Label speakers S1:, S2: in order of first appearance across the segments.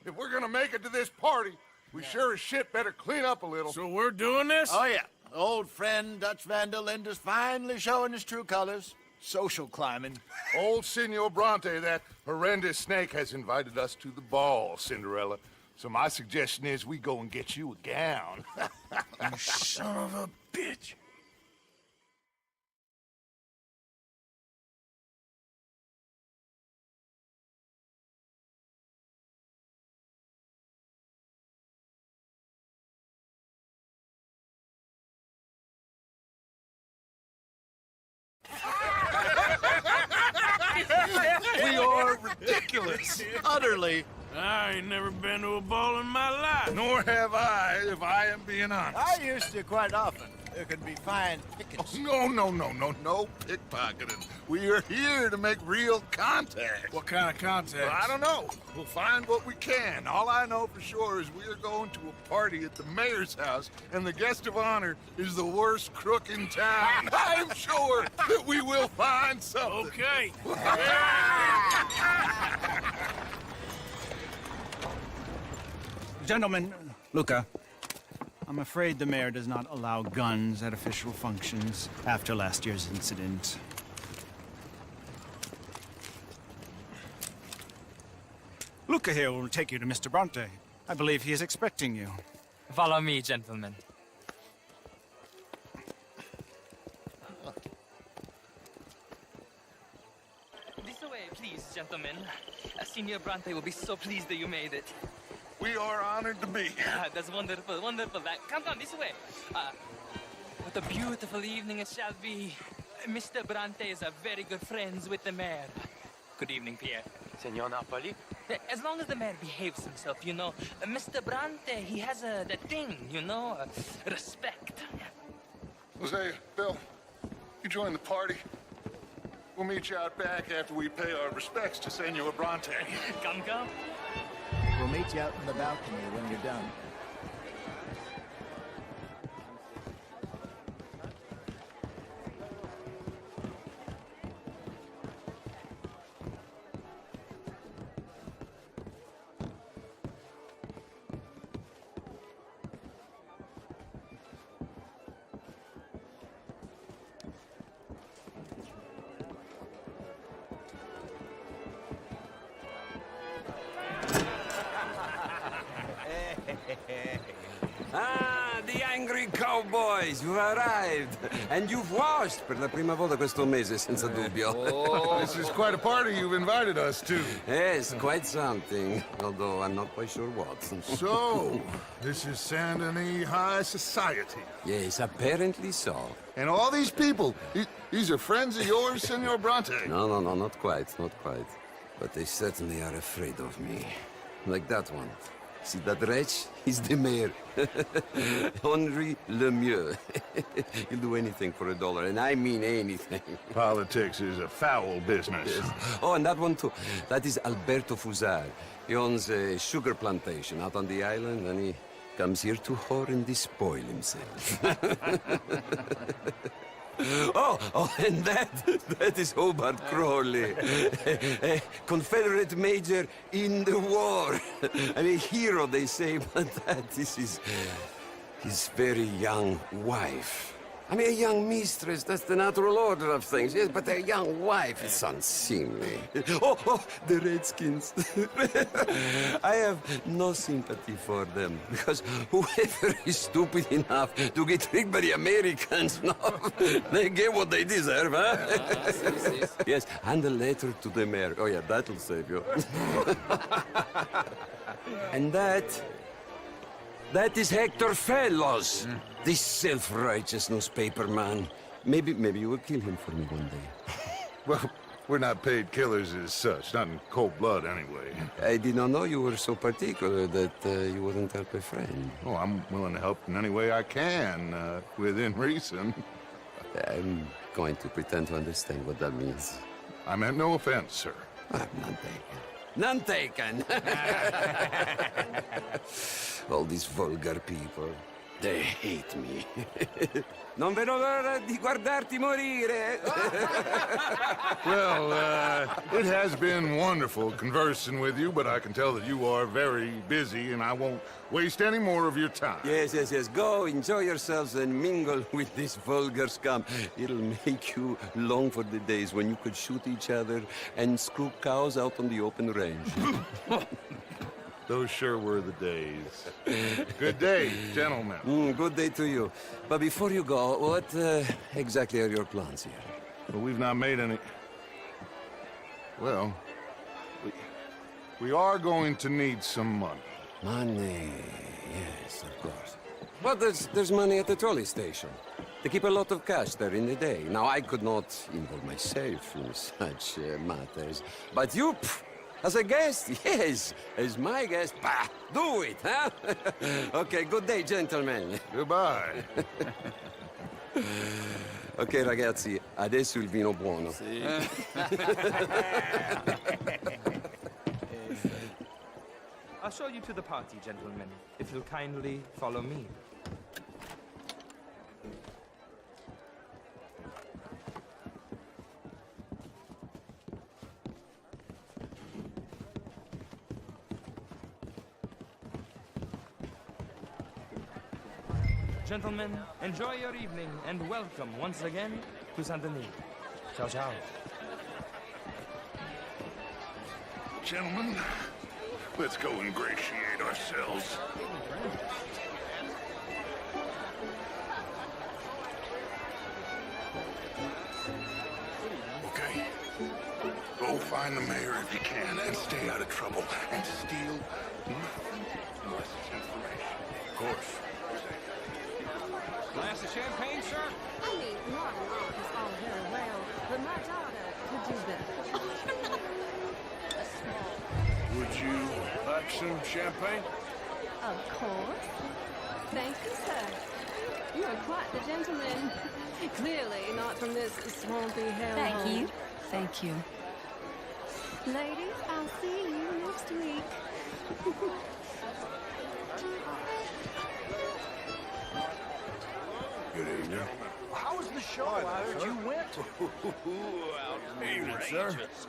S1: If we're gonna make it to this party, we sure as shit better clean up a little.
S2: So we're doing this?
S3: Oh, yeah. Old friend Dutch Van der Linde's finally showing his true colors. Social climbing.
S1: Old Senor Bronte, that horrendous snake, has invited us to the ball, Cinderella. So my suggestion is we go and get you a gown.
S2: You son of a bitch.
S3: We are ridiculous. Utterly.
S2: I ain't never been to a ball in my life.
S1: Nor have I, if I am being honest.
S3: I used to quite often. There could be fine pickings.
S1: No pickpocketing. We are here to make real contact.
S2: What kind of contact?
S1: Well, I don't know. We'll find what we can. All I know for sure is we are going to a party at the mayor's house, and the guest of honor is the worst crook in town. I'm sure that we will find something.
S2: Okay.
S4: Gentlemen, Luca, I'm afraid the mayor does not allow guns at official functions after last year's incident. Luca here will take you to Mr. Bronte. I believe he is expecting you.
S5: Follow me, gentlemen. This way, please, gentlemen. Senior Bronte will be so pleased that you made it.
S1: We are honored to be here.
S5: That's wonderful, wonderful. Come on, this way. What a beautiful evening it shall be. Mr. Bronte is very good friends with the mayor. Good evening, Pierre.
S6: Senor Napoli?
S5: As long as the mayor behaves himself, you know. Mr. Bronte, he has that thing, you know, respect.
S1: Hosea, Bill, you join the party. We'll meet you out back after we pay our respects to Senor Bronte.
S5: Come.
S3: We'll meet you out in the balcony when you're done.
S7: Ah, the angry cowboys, you've arrived. And you've washed per la prima volta questo mese, senza dubbio.
S1: This is quite a party you've invited us to.
S7: Yes, quite something. Although I'm not quite sure what.
S1: So, this is Saint Denis High Society.
S7: Yes, apparently so.
S1: And all these people, these are friends of yours, Senor Bronte?
S7: No, not quite, not quite. But they certainly are afraid of me. Like that one. See that wretch? He's the mayor. Henri Lemieux. He'll do anything for $1, and I mean anything.
S1: Politics is a foul business.
S7: Yes. Oh, and that one too. That is Alberto Fusar. He owns a sugar plantation out on the island, and he comes here to whore and despoil himself. Oh, and that is Hobart Crawley, a Confederate major in the war. And a hero, they say, but that is his very young wife. I mean, a young mistress, that's the natural order of things, yes, but a young wife, it's unseemly. Oh, the Redskins. I have no sympathy for them, because whoever is stupid enough to get tricked by the Americans, no, they get what they deserve, huh? Yes, and a letter to the mayor. Oh, yeah, that'll save you. And that is Hector Fellows, this self-righteous newspaper man. Maybe you will kill him for me one day.
S1: Well, we're not paid killers as such, not in cold blood anyway.
S7: I did not know you were so particular that you wouldn't help a friend.
S1: Oh, I'm willing to help in any way I can, within reason.
S7: I'm going to pretend to understand what that means.
S1: I meant no offense, sir.
S7: Ah, none taken. None taken! All these vulgar people. They hate me. Non vedo l'ora di guardarti morire.
S1: Well, it has been wonderful conversing with you, but I can tell that you are very busy, and I won't waste any more of your time.
S7: Yes, yes, yes. Go, enjoy yourselves, and mingle with this vulgar scum. It'll make you long for the days when you could shoot each other and screw cows out on the open range.
S1: Those sure were the days. Good day, gentlemen.
S7: Good day to you. But before you go, what exactly are your plans here?
S1: Well, we've not made any... Well, we are going to need some money.
S7: Money, yes, of course. But there's money at the trolley station. They keep a lot of cash there in the day. Now, I could not involve myself in such matters. But you, as a guest, yes, as my guest, bah, do it, huh? Okay, good day, gentlemen.
S1: Goodbye.
S7: Ok, ragazzi, adesso il vino buono.
S5: I'll show you to the party, gentlemen, if you'll kindly follow me. Gentlemen, enjoy your evening and welcome once again to Saint Denis. Ciao, ciao.
S1: Gentlemen, let's go ingratiate ourselves. Okay. Go find the mayor if you can and stay out of trouble and steal nothing unless it's information. Of course.
S5: Glass of champagne, sir?
S6: I mean, not an art is all very well, but my daughter could do better.
S2: Would you like some champagne?
S6: Of course. Thank you, sir. You are quite the gentleman. Clearly not from this swampy hellhole.
S8: Thank you. Thank you.
S6: Ladies, I'll see you next week.
S1: Good evening.
S3: How was the show? I heard you went.
S2: Outrageous.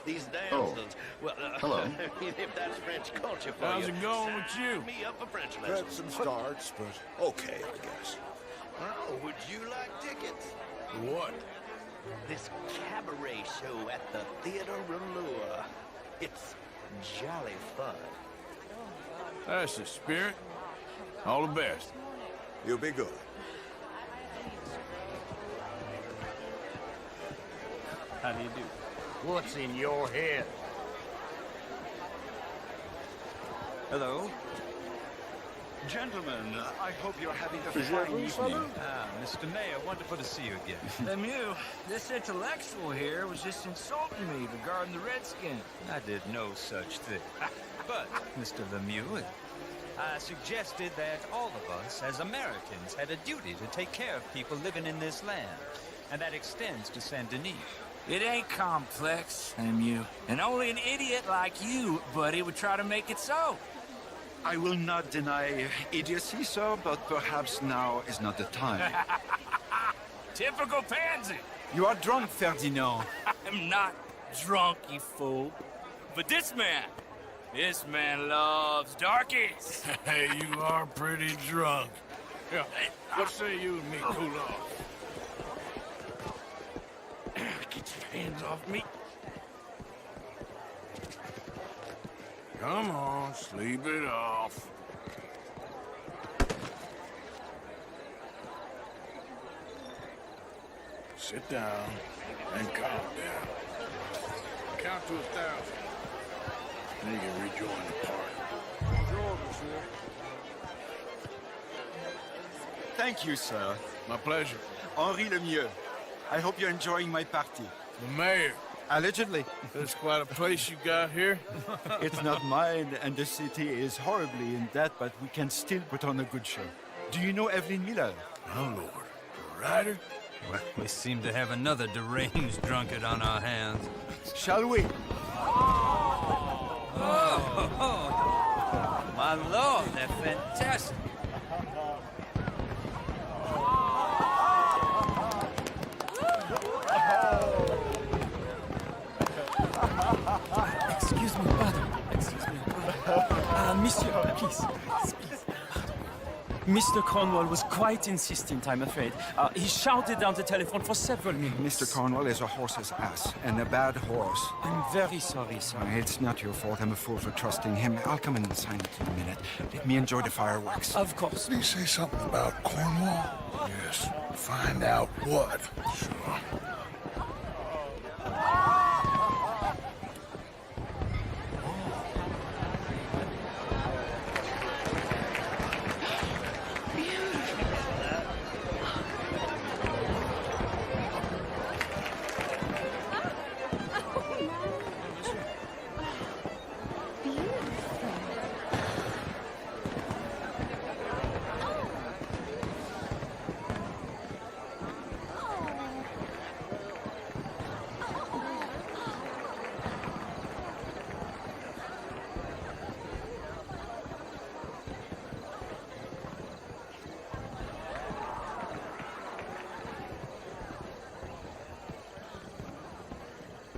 S9: These damsels. Well,
S1: hello.
S9: If that's French culture for
S2: How's
S9: you,
S2: it going with
S9: sign
S2: you?
S9: me up for French
S3: Had
S9: lessons.
S3: some starts, but okay, I guess.
S9: Oh, would you like tickets?
S2: What?
S9: This cabaret show at the Theater Rallure. It's jolly fun.
S2: That's the spirit. All the best.
S3: You'll be good.
S4: How do you do?
S9: What's in your head?
S10: Hello. Gentlemen, I hope you're having a fine evening.
S4: Mr. Mayor, wonderful to see you again.
S10: Lemieux, this intellectual here was just insulting me regarding the Redskins.
S4: I did no such thing. But, Mr. Lemieux, I suggested that all of us, as Americans, had a duty to take care of people living in this land. And that extends to Saint Denis.
S10: It ain't complex, Lemieux. And only an idiot like you, buddy, would try to make it so.
S11: I will not deny idiocy, sir, but perhaps now is not the time.
S10: Typical pansy.
S11: You are drunk, Ferdinand.
S10: I'm not drunk, you fool. But this man loves darkies.
S2: Hey, you are pretty drunk. Yeah, what say you and me cool off? Get your hands off me. Come on, sleep it off. Sit down and calm down. Count to 1,000. Then you can rejoin the party.
S11: Thank you, sir.
S2: My pleasure.
S11: Henri Lemieux. I hope you're enjoying my party.
S2: The mayor.
S11: Allegedly.
S2: That's quite a place you got here.
S11: It's not mine, and the city is horribly in debt, but we can still put on a good show. Do you know Evelyn Miller?
S2: Oh, Lord. A writer?
S4: We seem to have another deranged drunkard on our hands.
S11: Shall we?
S4: My lord, they're fantastic.
S12: Monsieur, please. Mr. Cornwall was quite insistent, I'm afraid. He shouted down the telephone for several minutes.
S11: Mr. Cornwall is a horse's ass, and a bad horse.
S12: I'm very sorry, sir.
S11: It's not your fault. I'm a fool for trusting him. I'll come in and sign it in a minute. Let me enjoy the fireworks.
S12: Of course.
S2: Did he say something about Cornwall? Yes. Find out what. Sure.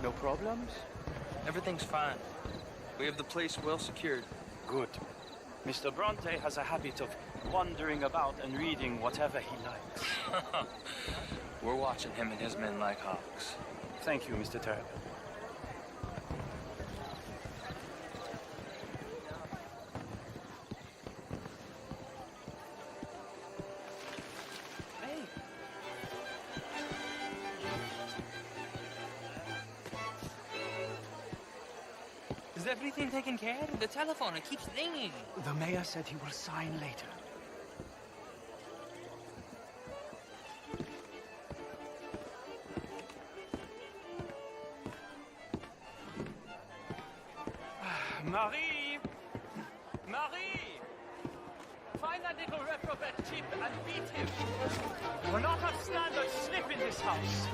S5: No problems? Everything's fine. We have the place well secured.
S12: Good. Mr. Bronte has a habit of wandering about and reading whatever he likes.
S5: We're watching him and his men like hawks.
S12: Thank you, Mr. Turner.
S5: Hey! Is everything taken care of? The telephone, it keeps ringing.
S12: The mayor said he will sign later. Marie! Marie! Find that little reprobate chip and beat him. We'll not have standard slip in this house.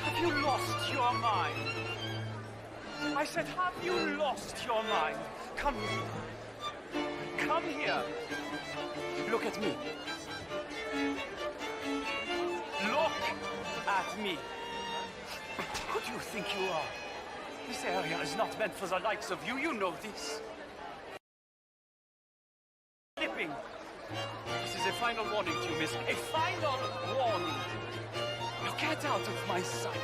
S12: Have you lost your mind? I said, have you lost your mind? Come here. Come here. Look at me. Look at me. Who do you think you are? This area is not meant for the likes of you. You know this. Slipping. This is a final warning to you, miss. A final warning. Now get out of my sight.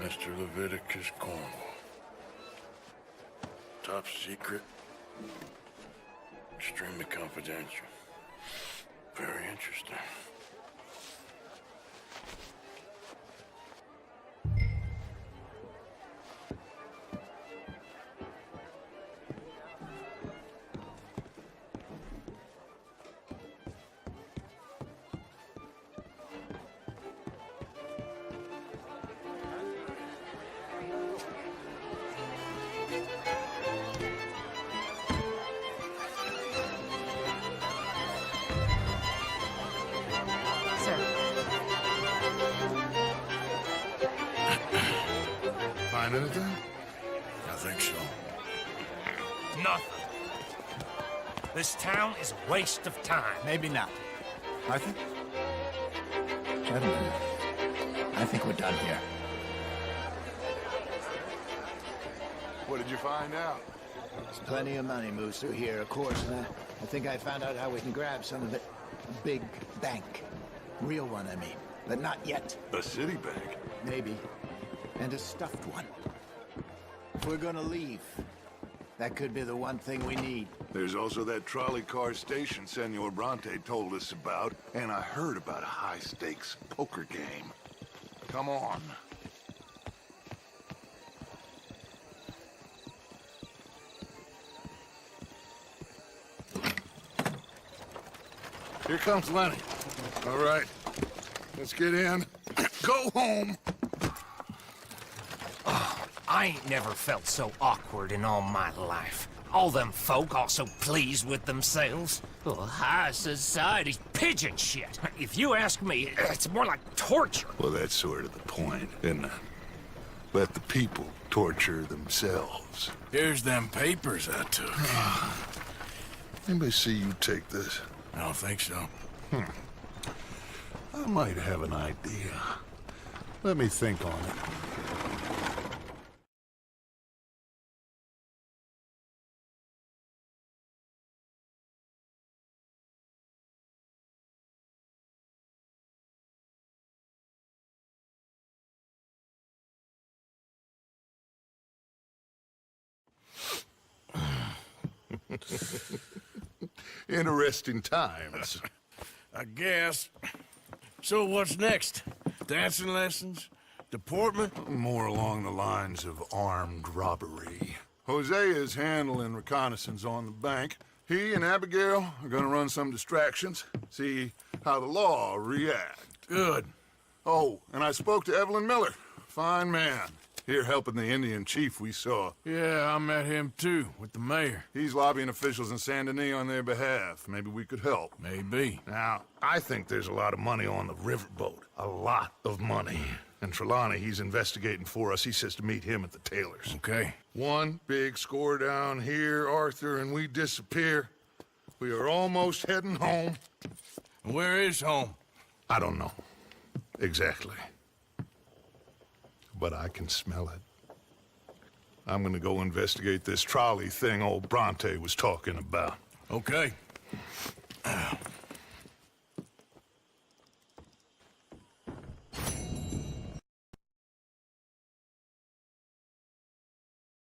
S2: Mr. Leviticus Cornwall. Top secret. Extremely confidential. Very interesting. Find anything? I think so.
S13: Nothing. This town is a waste of time.
S3: Maybe not. Arthur? Gentlemen, I think we're done here.
S1: What did you find out?
S3: There's plenty of money moves through here, of course, and I think I found out how we can grab some of it. A big bank. Real one, I mean. But not yet.
S1: A city bank?
S3: Maybe. And a stuffed one. If we're gonna leave, that could be the one thing we need.
S1: There's also that trolley car station Senor Bronte told us about, and I heard about a high-stakes poker game. Come on. Here comes Lenny. All right, let's get in. Go home.
S13: I ain't never felt so awkward in all my life. All them folk all so pleased with themselves. Oh, high society pigeon shit. If you ask me, it's more like torture.
S1: Well, that's sort of the point, isn't it? Let the people torture themselves.
S2: Here's them papers I took.
S1: Anybody see you take this?
S2: I don't think so.
S1: I might have an idea. Let me think on it. Interesting times.
S2: I guess. So what's next? Dancing lessons? Deportment?
S1: More along the lines of armed robbery. Hosea is handling reconnaissance on the bank. He and Abigail are gonna run some distractions, see how the law react.
S2: Good.
S1: Oh, and I spoke to Evelyn Miller. Fine man. Here helping the Indian chief we saw.
S2: Yeah, I met him too, with the mayor.
S1: He's lobbying officials in Saint Denis on their behalf. Maybe we could help.
S2: Maybe.
S1: Now, I think there's a lot of money on the riverboat. A lot of money. And Trelawney, he's investigating for us. He says to meet him at the Taylor's.
S2: Okay.
S1: One big score down here, Arthur, and we disappear. We are almost heading home.
S2: Where is home?
S1: I don't know. Exactly. But I can smell it. I'm gonna go investigate this trolley thing old Bronte was talking about.
S2: Okay.